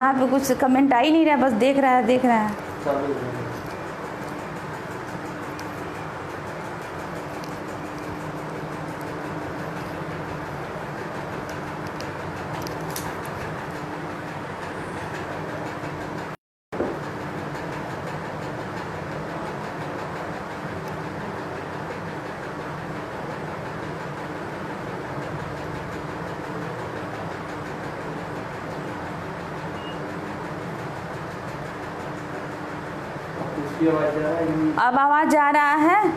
यहाँ पे कुछ कमेंट आ ही नहीं रहा, बस देख रहा है। अब आवाज जा रहा है?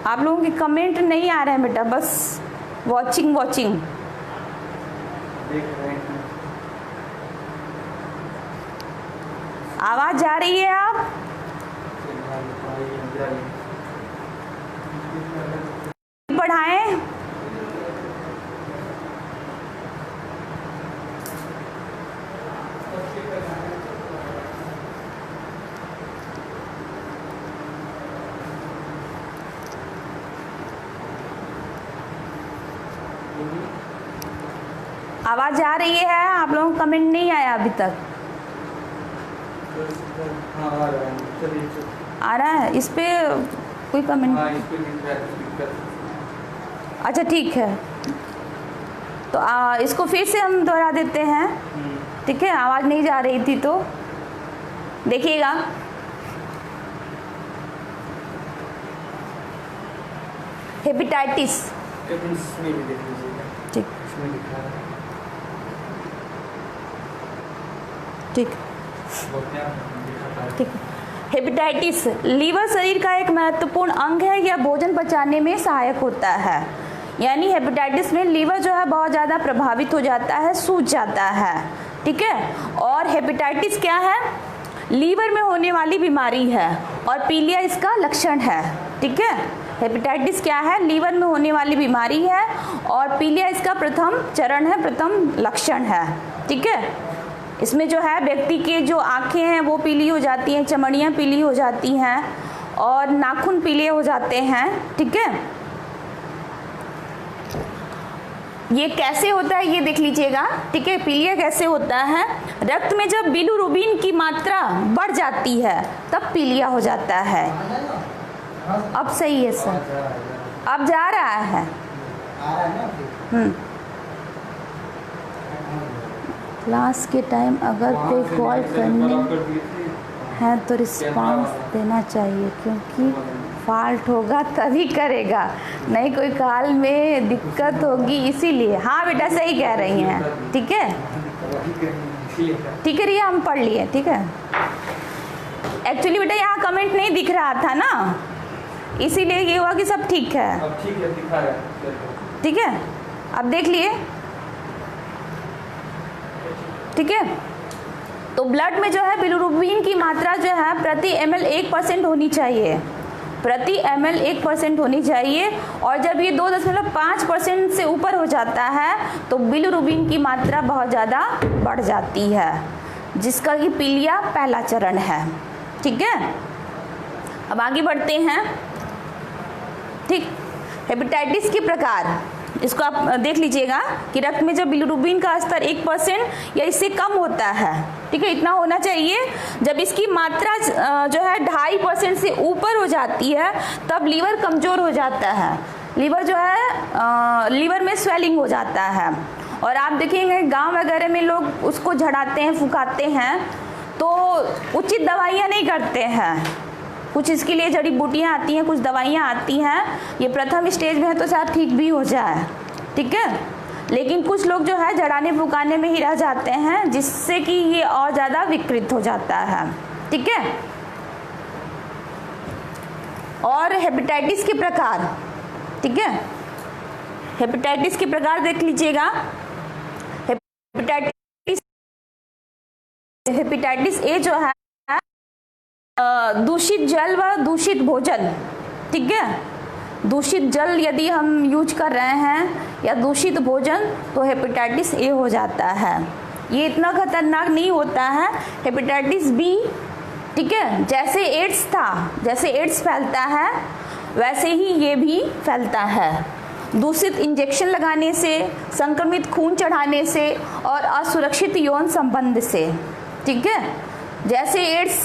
आप लोगों के कमेंट नहीं आ रहे हैं बेटा, बस वॉचिंग आवाज जा रही है? आप पढ़ाएं। आवाज आ रही है? आप लोगों को कमेंट नहीं आया अभी तक? आ रहा है? इस पे कोई कमेंट? अच्छा ठीक है, तो इसको फिर से हम दोहरा देते हैं, ठीक है? आवाज नहीं जा रही थी तो देखिएगा। हेपेटाइटिस, ठीक ठीक ठीक। हेपेटाइटिस लीवर शरीर का एक महत्वपूर्ण अंग है। यह भोजन पचाने में सहायक होता है। यानी हेपेटाइटिस में लीवर जो है बहुत ज़्यादा प्रभावित हो जाता है, सूज जाता है, ठीक है? और हेपेटाइटिस क्या है? लीवर में होने वाली बीमारी है और पीलिया इसका लक्षण है, ठीक है? हेपेटाइटिस क्या है? लीवर में होने वाली बीमारी है और पीलिया इसका प्रथम चरण है, प्रथम लक्षण है, ठीक है? इसमें जो है व्यक्ति के जो आँखें हैं वो पीली हो जाती हैं, चमड़ियाँ पीली हो जाती हैं और नाखून पीले हो जाते हैं, ठीक है? ये कैसे होता है ये देख लीजिएगा, ठीक है? पीलिया कैसे होता है? रक्त में जब बिलिरुबिन की मात्रा बढ़ जाती है तब पीलिया हो जाता है। अब सही है सर, अब जा रहा है। क्लास के टाइम अगर कोई कॉल करनी है तो रिस्पांस देना चाहिए, क्योंकि फॉल्ट होगा तभी करेगा, नहीं कोई कॉल में दिक्कत होगी इसीलिए। हाँ बेटा सही कह रही हैं, ठीक है? ठीक है रिया, हम पढ़ लिए, ठीक है? एक्चुअली बेटा यहाँ कमेंट नहीं दिख रहा था ना, इसीलिए ये हुआ कि सब ठीक है। अब ठीक है, दिखा है, ठीक है? अब देख लिए, ठीक है? तो ब्लड में जो है बिलिरुबिन की मात्रा जो है प्रति ml 1% होनी चाहिए, प्रति ml 1% होनी चाहिए। और जब ये 2.5% से ऊपर हो जाता है तो बिलिरुबिन की मात्रा बहुत ज़्यादा बढ़ जाती है, जिसका कि पीलिया पहला चरण है, ठीक है? अब आगे बढ़ते हैं, ठीक? हेपेटाइटिस के प्रकार, इसको आप देख लीजिएगा कि रक्त में जब बिलिरुबिन का स्तर 1% या इससे कम होता है, ठीक है? इतना होना चाहिए। जब इसकी मात्रा जो है 2.5% से ऊपर हो जाती है तब लीवर कमज़ोर हो जाता है, लीवर जो है लीवर में स्वेलिंग हो जाता है। और आप देखेंगे गांव वगैरह में लोग उसको झड़ाते हैं, फुकाते हैं, तो उचित दवाइयाँ नहीं करते हैं। कुछ इसके लिए जड़ी बूटियाँ आती हैं, कुछ दवाइयाँ आती हैं, ये प्रथम स्टेज में है तो शायद ठीक भी हो जाए, ठीक है? लेकिन कुछ लोग जो है जड़ाने फुकाने में ही रह जाते हैं, जिससे कि ये और ज़्यादा विकृत हो जाता है, ठीक है? और हेपेटाइटिस के प्रकार, ठीक है? हेपेटाइटिस के प्रकार देख लीजिएगा। हेपेटाइटिस ए जो है दूषित जल व दूषित भोजन, ठीक है? दूषित जल यदि हम यूज कर रहे हैं या दूषित भोजन तो हेपेटाइटिस ए हो जाता है। ये इतना खतरनाक नहीं होता है। हेपेटाइटिस बी, ठीक है, जैसे एड्स था, जैसे एड्स फैलता है वैसे ही ये भी फैलता है। दूषित इंजेक्शन लगाने से, संक्रमित खून चढ़ाने से और असुरक्षित यौन संबंध से, ठीक है। जैसे एड्स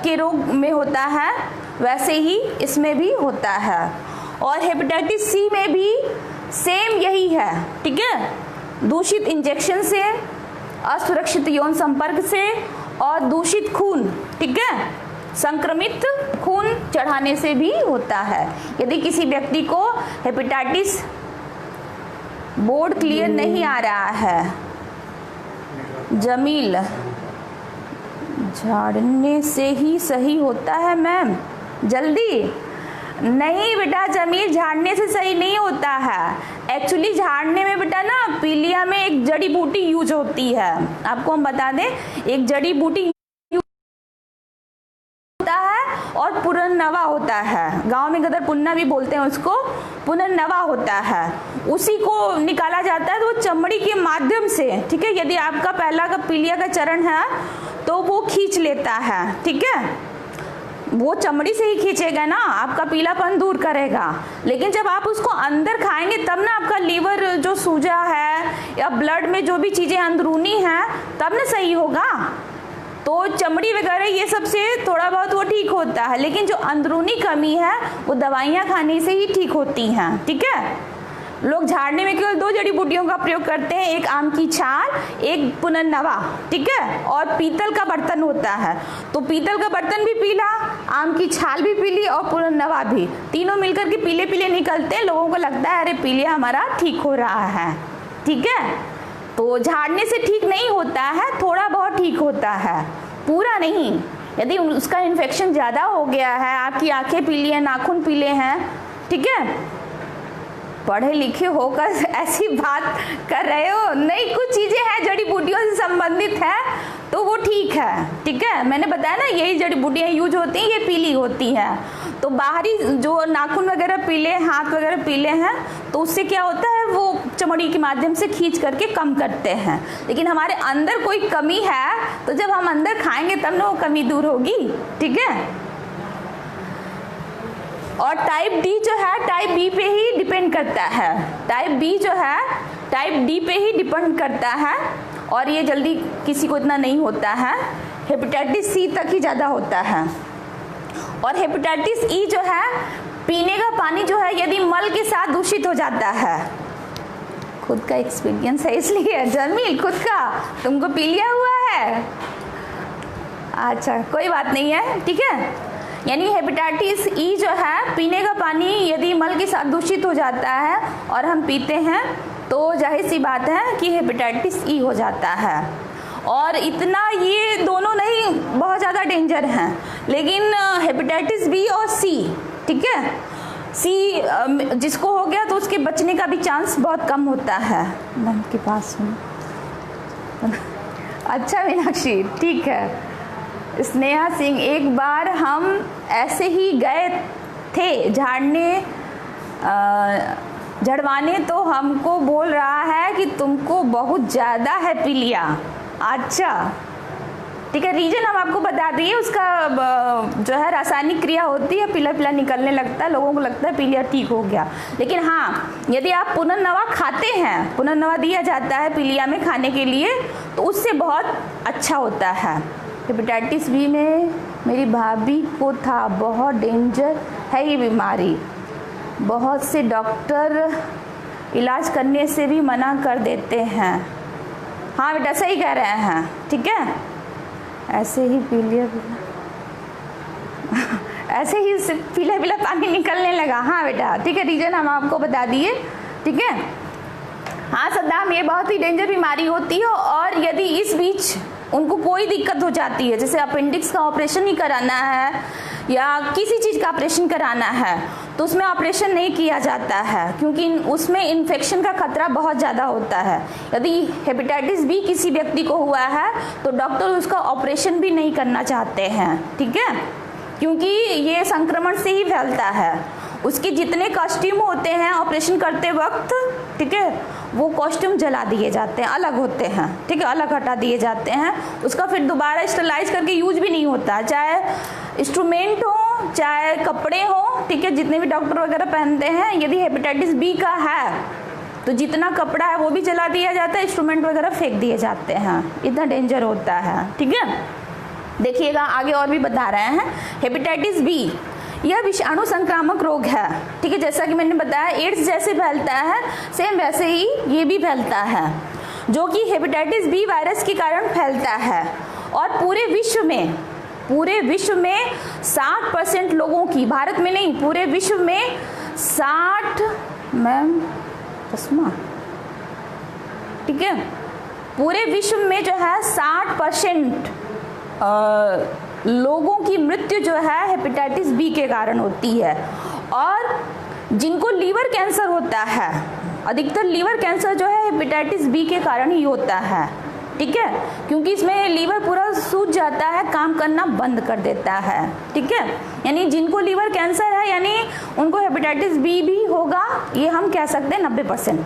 के रोग में होता है वैसे ही इसमें भी होता है। और हेपेटाइटिस सी में भी सेम यही है, ठीक है। दूषित इंजेक्शन से, असुरक्षित यौन संपर्क से और दूषित खून, ठीक है, संक्रमित खून चढ़ाने से भी होता है। यदि किसी व्यक्ति को हेपेटाइटिस बोर्ड क्लियर नहीं आ रहा है, जमील, झाड़ने से ही सही होता है मैम, जल्दी नहीं बेटा, जमील झाड़ने से सही नहीं होता है। एक्चुअली झाड़ने में बेटा ना पीलिया में एक जड़ी बूटी यूज होती है। आपको हम बता दें, एक जड़ी बूटी होता है और पुनर्नवा होता है। गांव में गदर पुन्ना भी बोलते हैं उसको, पुनर्नवा होता है। उसी को निकाला जाता है तो वो चमड़ी के माध्यम से, ठीक है। यदि आपका पहला का पीलिया का चरण है तो वो खींच लेता है, ठीक है। वो चमड़ी से ही खींचेगा ना, आपका पीलापन दूर करेगा। लेकिन जब आप उसको अंदर खाएंगे तब ना आपका लीवर जो सूजा है या ब्लड में जो भी चीज़ें अंदरूनी हैं तब ना सही होगा। तो चमड़ी वगैरह ये सब से थोड़ा बहुत वो ठीक होता है, लेकिन जो अंदरूनी कमी है वो दवाइयाँ खाने से ही ठीक होती हैं, ठीक है। लोग झाड़ने में केवल 2 जड़ी बूटियों का प्रयोग करते हैं, एक आम की छाल, एक पुनर्नवा, ठीक है। और पीतल का बर्तन होता है, तो पीतल का बर्तन भी पीला, आम की छाल भी पीली और पुनर्नवा भी, तीनों मिलकर के पीले पीले निकलते हैं। लोगों को लगता है अरे पीलिया हमारा ठीक हो रहा है, ठीक है। तो झाड़ने से ठीक नहीं होता है, थोड़ा बहुत ठीक होता है, पूरा नहीं। यदि उसका इन्फेक्शन ज़्यादा हो गया है, आपकी आंखें पीली हैं, नाखून पीले हैं, ठीक है, पढ़े लिखे होकर ऐसी बात कर रहे हो, नहीं, कुछ चीज़ें हैं जड़ी बूटियों से संबंधित है तो वो ठीक है, ठीक है। मैंने बताया ना यही जड़ी बूटियाँ यूज होती हैं, ये पीली होती हैं। तो बाहरी जो नाखून वगैरह पीले, हाथ वगैरह पीले हैं, तो उससे क्या होता है वो चमड़ी के माध्यम से खींच करके कम करते हैं। लेकिन हमारे अंदर कोई कमी है तो जब हम अंदर खाएंगे तब ना वो कमी दूर होगी, ठीक है। और टाइप डी जो है टाइप बी पे ही डिपेंड करता है, टाइप बी जो है टाइप डी पे ही डिपेंड करता है और ये जल्दी किसी को इतना नहीं होता है, हेपेटाइटिस सी तक ही ज़्यादा होता है। और हेपेटाइटिस ई जो है, पीने का पानी जो है यदि मल के साथ दूषित हो जाता है, खुद का एक्सपीरियंस है इसलिए, जमील खुद का, तुमको पीलिया हुआ है, अच्छा कोई बात नहीं है, ठीक है। यानी हेपेटाइटिस ई जो है, पीने का पानी यदि मल के साथ दूषित हो जाता है और हम पीते हैं तो जाहिर सी बात है कि हेपेटाइटिस ई हो जाता है। और इतना ये दोनों नहीं बहुत ज़्यादा डेंजर हैं, लेकिन हेपेटाइटिस बी और सी, ठीक है, सी जिसको हो गया तो उसके बचने का भी चांस बहुत कम होता है। नम के पास हूँ, अच्छा मीनाक्षी, ठीक है। स्नेहा सिंह, एक बार हम ऐसे ही गए थे झड़वाने तो हमको बोल रहा है कि तुमको बहुत ज़्यादा है पीलिया। अच्छा ठीक है, रीजन हम आपको बता दिए, उसका जो है रासायनिक क्रिया होती है, पीला पीला निकलने लगता है, लोगों को लगता है पीलिया ठीक हो गया। लेकिन हाँ, यदि आप पुनर्नवा खाते हैं, पुनर्नवा दिया जाता है पीलिया में खाने के लिए, तो उससे बहुत अच्छा होता है। हेपेटाइटिस बी में मेरी भाभी को था, बहुत डेंजर है ये बीमारी, बहुत से डॉक्टर इलाज करने से भी मना कर देते हैं। हाँ बेटा सही कह रहे हैं, ठीक है, ऐसे ही पीलिया ऐसे ही पीला पीला पानी निकलने लगा। हाँ बेटा ठीक है, रीजन हम आपको बता दिए, ठीक है। हाँ सद्दाम, ये बहुत ही डेंजर बीमारी होती है, और यदि इस बीच उनको कोई दिक्कत हो जाती है, जैसे अपेंडिक्स का ऑपरेशन ही कराना है या किसी चीज़ का ऑपरेशन कराना है, तो उसमें ऑपरेशन नहीं किया जाता है, क्योंकि उसमें इन्फेक्शन का खतरा बहुत ज़्यादा होता है। यदि हेपेटाइटिस बी किसी व्यक्ति को हुआ है तो डॉक्टर उसका ऑपरेशन भी नहीं करना चाहते हैं, ठीक है, क्योंकि ये संक्रमण से ही फैलता है। उसके जितने कॉस्ट्यूम होते हैं ऑपरेशन करते वक्त, ठीक है, वो कॉस्ट्यूम जला दिए जाते हैं, अलग होते हैं, ठीक है, अलग हटा दिए जाते हैं। उसका फिर दोबारा स्टरलाइज करके यूज भी नहीं होता, चाहे इंस्ट्रूमेंट हो चाहे कपड़े हो, ठीक है, जितने भी डॉक्टर वगैरह पहनते हैं, यदि हेपेटाइटिस बी का है तो जितना कपड़ा है वो भी जला दिया जाता है, इंस्ट्रूमेंट वगैरह फेंक दिए जाते हैं, इतना डेंजर होता है। ठीक है, देखिएगा आगे और भी बता रहे हैं। हेपेटाइटिस बी यह विषाणु संक्रामक रोग है। ठीक है, जैसा कि मैंने बताया एड्स जैसे फैलता है सेम वैसे ही ये भी फैलता है, जो कि हेपेटाइटिस बी वायरस के कारण फैलता है। और पूरे विश्व में 60% लोगों की, भारत में नहीं पूरे विश्व में 60 मैम तस्मा, ठीक है, पूरे विश्व में जो है 60% लोगों की मृत्यु जो है हेपेटाइटिस बी के कारण होती है। और जिनको लीवर कैंसर होता है, अधिकतर लीवर कैंसर जो है हेपेटाइटिस बी के कारण ही होता है। ठीक है, क्योंकि इसमें लीवर पूरा सूज जाता है, काम करना बंद कर देता है। ठीक है, यानी जिनको लीवर कैंसर है यानी उनको हेपेटाइटिस बी भी होगा, ये हम कह सकते हैं 90%।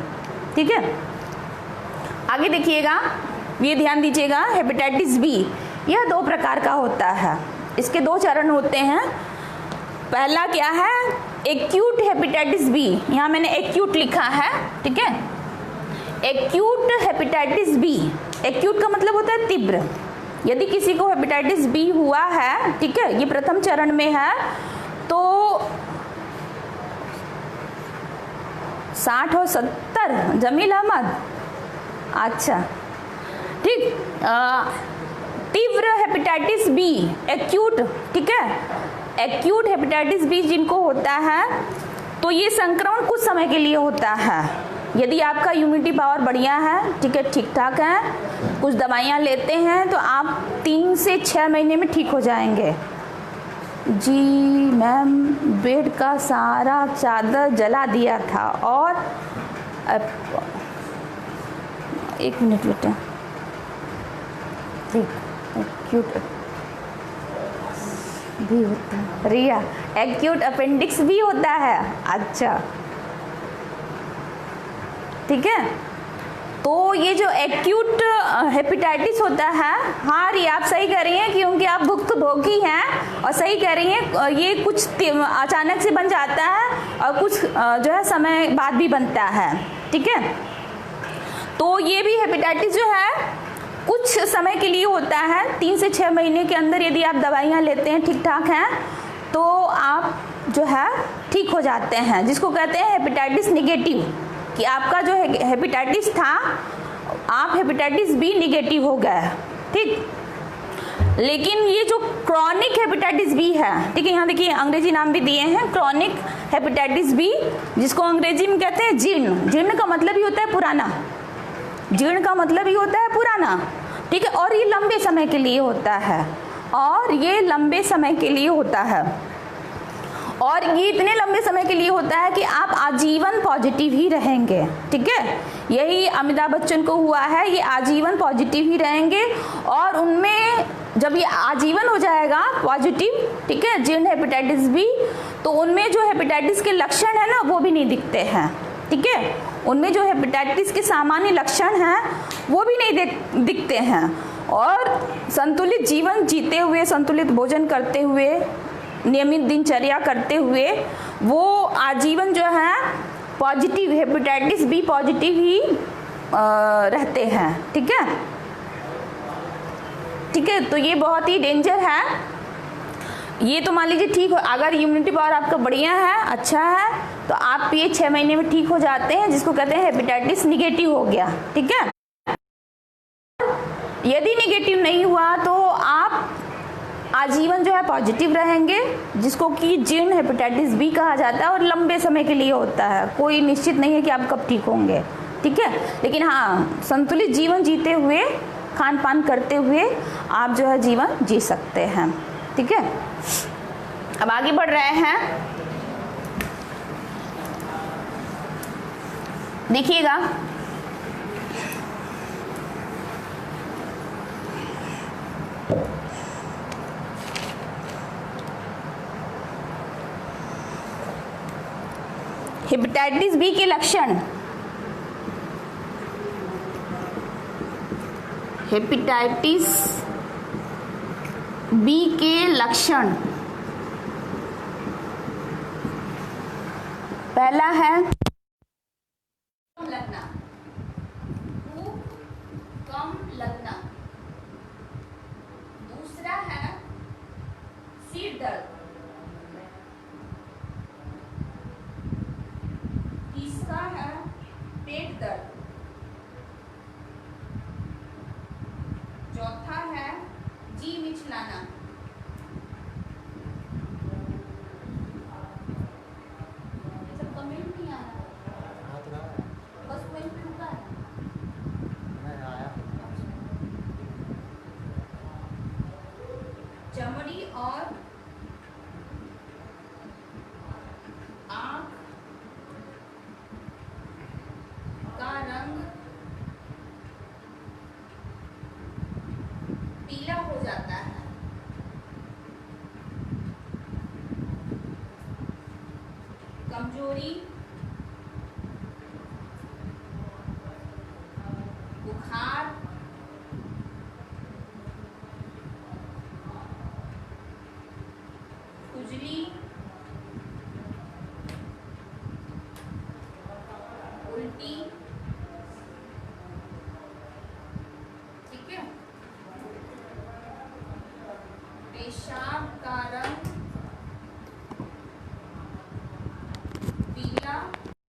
ठीक है, आगे देखिएगा, ये ध्यान दीजिएगा, हेपेटाइटिस बी यह 2 प्रकार का होता है। इसके 2 चरण होते हैं। पहला क्या है, एक्यूट हेपेटाइटिस बी, यहाँ मैंने एक्यूट लिखा है। ठीक है, एक्यूट हेपेटाइटिस बी, एक्यूट का मतलब होता है तीव्र। यदि किसी को हेपेटाइटिस बी हुआ है, ठीक है, ये प्रथम चरण में है, तो 60 और 70 जमील अहमद, अच्छा ठीक, तीव्र हेपेटाइटिस बी एक्यूट, ठीक है, एक्यूट हेपेटाइटिस बी जिनको होता है तो ये संक्रमण कुछ समय के लिए होता है। यदि आपका इम्यूनिटी पावर बढ़िया है, ठीक है, ठीक ठाक है, कुछ दवाइयाँ लेते हैं तो आप 3 से 6 महीने में ठीक हो जाएंगे। जी मैम, बेड का सारा चादर जला दिया था और 1 मिनट बेटा, ठीक, एक्यूट भी होता है, रिया एक्यूट अपेंडिक्स भी होता है। अच्छा ठीक है, तो ये जो एक्यूट हेपेटाइटिस होता है, हाँ रिया आप सही कह रही हैं क्योंकि आप भुक्तभोगी हैं और सही कह रही हैं, ये कुछ अचानक से बन जाता है और कुछ जो है समय बाद भी बनता है। ठीक है, तो ये भी हेपेटाइटिस जो है कुछ समय के लिए होता है, 3 से 6 महीने के अंदर यदि आप दवाइयाँ लेते हैं, ठीक ठाक हैं, तो आप जो है ठीक हो जाते हैं, जिसको कहते हैं हेपेटाइटिस निगेटिव, कि आपका जो हेपेटाइटिस था आप हेपेटाइटिस बी निगेटिव हो गए। ठीक, लेकिन ये जो क्रॉनिक हेपेटाइटिस बी है, ठीक है, यहाँ देखिए अंग्रेजी नाम भी दिए हैं, क्रॉनिक हेपेटाइटिस बी, जिसको अंग्रेजी में कहते हैं जीर्ण। जीर्ण का मतलब ही होता है पुराना, जीर्ण का मतलब ही होता है पुराना। ठीक है, और ये लंबे समय के लिए होता है, और ये लंबे समय के लिए होता है, और ये इतने लंबे समय के लिए होता है कि आप आजीवन पॉजिटिव ही रहेंगे। ठीक है, यही अमिताभ बच्चन को हुआ है, ये आजीवन पॉजिटिव ही रहेंगे, और उनमें जब ये आजीवन हो जाएगा पॉजिटिव, ठीक है, जीर्ण हेपेटाइटिस बी, तो उनमें जो हेपेटाइटिस के लक्षण है ना वो भी नहीं दिखते हैं। ठीक है, उनमें जो हेपेटाइटिस के सामान्य लक्षण हैं वो भी नहीं दिखते हैं, और संतुलित जीवन जीते हुए, संतुलित भोजन करते हुए, नियमित दिनचर्या करते हुए वो आजीवन जो है पॉजिटिव, हेपेटाइटिस बी पॉजिटिव ही रहते हैं। ठीक है, ठीक है, तो ये बहुत ही डेंजर है। ये तो मान लीजिए ठीक हो, अगर इम्यूनिटी पावर आपका बढ़िया है, अच्छा है, तो आप ये 6 महीने में ठीक हो जाते हैं, जिसको कहते हैं हेपेटाइटिस निगेटिव हो गया। ठीक है, यदि निगेटिव नहीं हुआ तो आप आजीवन जो है पॉजिटिव रहेंगे, जिसको कि जीर्ण हेपेटाइटिस बी कहा जाता है, और लंबे समय के लिए होता है, कोई निश्चित नहीं है कि आप कब ठीक होंगे। ठीक है, लेकिन हाँ संतुलित जीवन जीते हुए, खान पान करते हुए आप जो है जीवन जी सकते हैं। ठीक है, अब आगे बढ़ रहे हैं, देखिएगा हेपेटाइटिस बी के लक्षण। हेपेटाइटिस बी के लक्षण, पहला है लगना, भूख कम लगना। दूसरा है सिर दर्द। तीसरा है पेट दर्द। चौथा है जी मिचलाना। सब कमेंट नहीं आ रहा, बस कोई भी रुका है। चमड़ी और आंख का रंग पीला हो जाता है। कमजोरी, बुखार, खुजली, उल्टी, ठीक है। पेशाब का रंग